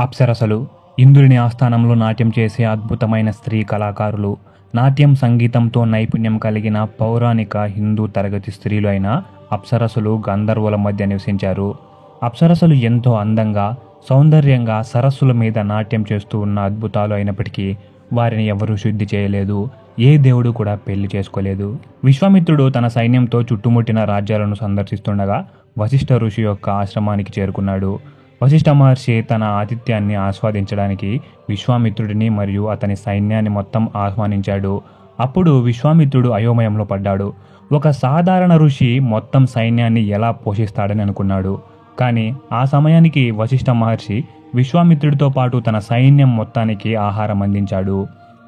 అప్సరసలు ఇంద్రుని ఆస్థానంలో నాట్యం చేసే అద్భుతమైన స్త్రీ కళాకారులు. నాట్యం సంగీతంతో నైపుణ్యం కలిగిన పౌరాణిక హిందూ తరగతి స్త్రీలు అయిన అప్సరసలు గంధర్వుల మధ్య నివసించారు. అప్సరసలు ఎంతో అందంగా, సౌందర్యంగా సరస్సుల మీద నాట్యం చేస్తూ ఉన్న అద్భుతాలు అయినప్పటికీ వారిని ఎవరూ శుద్ధి చేయలేదు. ఏ దేవుడు కూడా పెళ్లి చేసుకోలేదు. విశ్వామిత్రుడు తన సైన్యంతో చుట్టుముట్టిన రాజ్యాలను సందర్శిస్తుండగా వశిష్ఠ ఋషి యొక్క ఆశ్రమానికి చేరుకున్నాడు. వశిష్ఠ మహర్షి తన ఆతిథ్యాన్ని ఆస్వాదించడానికి విశ్వామిత్రుడిని మరియు అతని సైన్యాన్ని మొత్తం ఆహ్వానించాడు. అప్పుడు విశ్వామిత్రుడు అయోమయంలో పడ్డాడు. ఒక సాధారణ ఋషి మొత్తం సైన్యాన్ని ఎలా పోషిస్తాడని అనుకున్నాడు. కానీ ఆ సమయానికి వశిష్ఠ మహర్షి విశ్వామిత్రుడితో పాటు తన సైన్యం మొత్తానికి ఆహారం అందించాడు.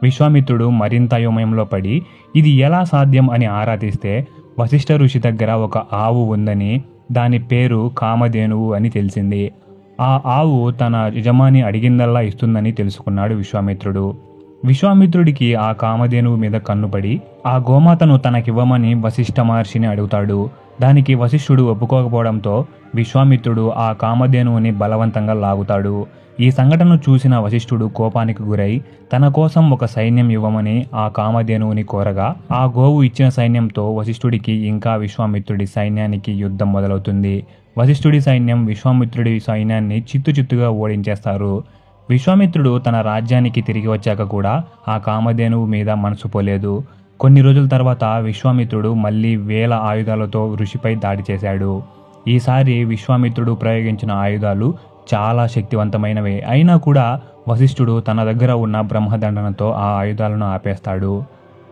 విశ్వామిత్రుడు మరింత అయోమయంలో పడి ఇది ఎలా సాధ్యం అని ఆరా తీస్తే వశిష్ఠ ఋషి దగ్గర ఒక ఆవు ఉందని, దాని పేరు కామధేనువు అని తెలిసింది. ఆ ఆవు తన యజమాని అడిగిందల్లా ఇస్తుందని తెలుసుకున్నాడు విశ్వామిత్రుడు. విశ్వామిత్రుడికి ఆ కామధేనువు మీద కన్నుపడి ఆ గోమాతను తనకివ్వమని వశిష్ఠ మహర్షిని అడుగుతాడు. దానికి వశిష్ఠుడు ఒప్పుకోకపోవడంతో విశ్వామిత్రుడు ఆ కామధేనువుని బలవంతంగా లాగుతాడు. ఈ సంఘటనను చూసిన వశిష్ఠుడు కోపానికి గురై తన కోసం ఒక సైన్యం ఇవ్వమని ఆ కామధేనువుని కోరగా ఆ గోవు ఇచ్చిన సైన్యంతో వశిష్ఠుడికి ఇంకా విశ్వామిత్రుడి సైన్యానికి యుద్ధం మొదలవుతుంది. వశిష్ఠుడి సైన్యం విశ్వామిత్రుడి సైన్యాన్ని చిత్తుచిత్తుగా ఓడించేస్తారు. విశ్వామిత్రుడు తన రాజ్యానికి తిరిగి వచ్చాక కూడా ఆ కామధేనువు మీద మనసు పోలేదు. కొన్ని రోజుల తర్వాత విశ్వామిత్రుడు మళ్ళీ వేల ఆయుధాలతో ఋషిపై దాడి చేశాడు. ఈసారి విశ్వామిత్రుడు ప్రయోగించిన ఆయుధాలు చాలా శక్తివంతమైనవే అయినా కూడా వశిష్ఠుడు తన దగ్గర ఉన్న బ్రహ్మదండనతో ఆ ఆయుధాలను ఆపేస్తాడు.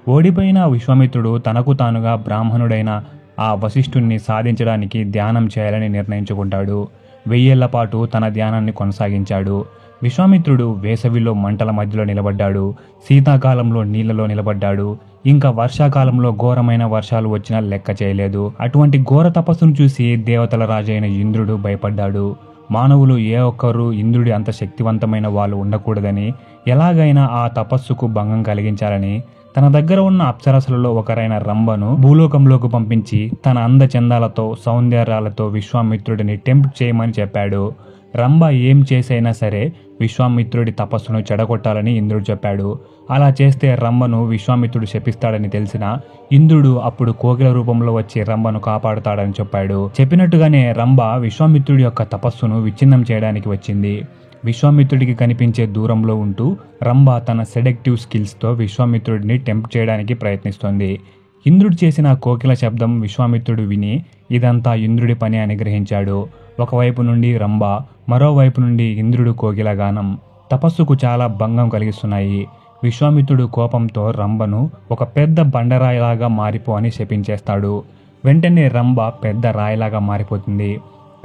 ఓడిపోయిన విశ్వామిత్రుడు తనకు తానుగా బ్రాహ్మణుడైన ఆ వశిష్ఠుణ్ణి సాధించడానికి ధ్యానం చేయాలని నిర్ణయించుకుంటాడు. 1000 ఏళ్ల పాటు తన ధ్యానాన్ని కొనసాగించాడు. విశ్వామిత్రుడు వేసవిలో మంటల మధ్యలో నిలబడ్డాడు, శీతాకాలంలో నీళ్లలో నిలబడ్డాడు, ఇంకా వర్షాకాలంలో ఘోరమైన వర్షాలు వచ్చినా లెక్క చేయలేదు. అటువంటి ఘోర తపస్సును చూసి దేవతల రాజైన ఇంద్రుడు భయపడ్డాడు. మానవులు ఏ ఒక్కరూ ఇంద్రుడి అంత శక్తివంతమైన వాళ్ళు ఉండకూడదని, ఎలాగైనా ఆ తపస్సుకు భంగం కలిగించాలని తన దగ్గర ఉన్న అప్సరసలలో ఒకరైన రంభను భూలోకంలోకి పంపించి తన అందచందాలతో సౌందర్యాలతో విశ్వామిత్రుడిని టెంప్ట్ చేయమని చెప్పాడు. రంభ ఏం చేసైనా సరే విశ్వామిత్రుడి తపస్సును చెడగొట్టాలని ఇంద్రుడు చెప్పాడు. అలా చేస్తే రంభను విశ్వామిత్రుడు శపిస్తాడని తెలిసిన ఇంద్రుడు అప్పుడు కోకిల రూపంలో వచ్చి రంభను కాపాడుతాడని చెప్పాడు. చెప్పినట్టుగానే రంభ విశ్వామిత్రుడి యొక్క తపస్సును విచ్ఛిన్నం చేయడానికి వచ్చింది. విశ్వామిత్రుడికి కనిపించే దూరంలో ఉంటూ రంభ తన సెడక్టివ్ స్కిల్స్తో విశ్వామిత్రుడిని టెంప్ట్ చేయడానికి ప్రయత్నిస్తోంది. ఇంద్రుడు చేసిన కోకిల శబ్దం విశ్వామిత్రుడు విని ఇదంతా ఇంద్రుడి పని అని గ్రహించాడు. ఒకవైపు నుండి రంభ, మరోవైపు నుండి ఇంద్రుడు కోకిల గానం తపస్సుకు చాలా భంగం కలిగిస్తున్నాయి. విశ్వామిత్రుడు కోపంతో రంభను ఒక పెద్ద బండరాయిలాగా మారిపో అని శపించేస్తాడు. వెంటనే రంభ పెద్ద రాయిలాగా మారిపోతుంది.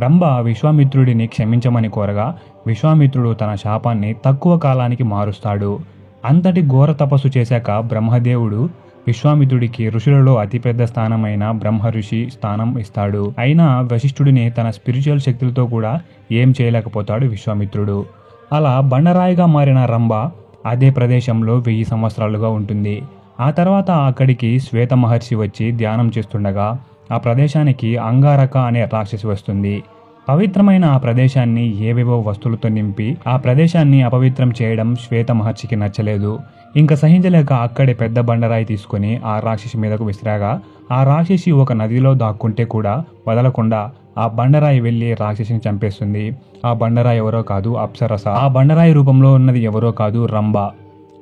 రంభ విశ్వామిత్రుడిని క్షమించమని కోరగా విశ్వామిత్రుడు తన శాపాన్ని తక్కువ కాలానికి మారుస్తాడు. అంతటి ఘోర తపస్సు చేశాక బ్రహ్మదేవుడు విశ్వామిత్రుడికి ఋషులలో అతిపెద్ద స్థానమైన బ్రహ్మ ఋషి స్థానం ఇస్తాడు. అయినా వశిష్ఠుడిని తన స్పిరిచువల్ శక్తులతో కూడా ఏం చేయలేకపోతాడు విశ్వామిత్రుడు. అలా బండరాయిగా మారిన రంభ అదే ప్రదేశంలో 1000 సంవత్సరాలుగా ఉంటుంది. ఆ తర్వాత అక్కడికి శ్వేత మహర్షి వచ్చి ధ్యానం చేస్తుండగా ఆ ప్రదేశానికి అంగారక అనే రాక్షసి వస్తుంది. పవిత్రమైన ఆ ప్రదేశాన్ని ఏవేవో వస్తువులతో నింపి ఆ ప్రదేశాన్ని అపవిత్రం చేయడం శ్వేత మహర్షికి నచ్చలేదు. ఇంకా సహించలేక అక్కడే పెద్ద బండరాయి తీసుకుని ఆ రాక్షసి మీదకు విసిరాగా ఆ రాక్షసి ఒక నదిలో దాక్కుంటే కూడా వదలకుండా ఆ బండరాయి వెళ్ళి రాక్షసిని చంపేస్తుంది. ఆ బండరాయి ఎవరో కాదు అప్సరస. ఆ బండరాయి రూపంలో ఉన్నది ఎవరో కాదు రంభ.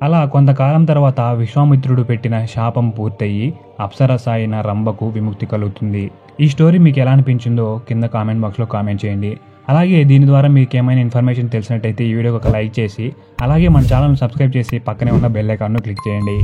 అలా కొంతకాలం తర్వాత విశ్వామిత్రుడు పెట్టిన శాపం పూర్తయి అప్సరస అయిన రంభకు విముక్తి కలుగుతుంది. ఈ స్టోరీ మీకు ఎలా అనిపించిందో కింద కామెంట్ బాక్స్లో కామెంట్ చేయండి. అలాగే దీని ద్వారా మీకు ఏమైనా ఇన్ఫర్మేషన్ తెలిసినట్టయితే ఈ వీడియోకి ఒక లైక్ చేసి అలాగే మన ఛానల్ని సబ్స్క్రైబ్ చేసి పక్కనే ఉన్న బెల్ ఐకాన్ను క్లిక్ చేయండి.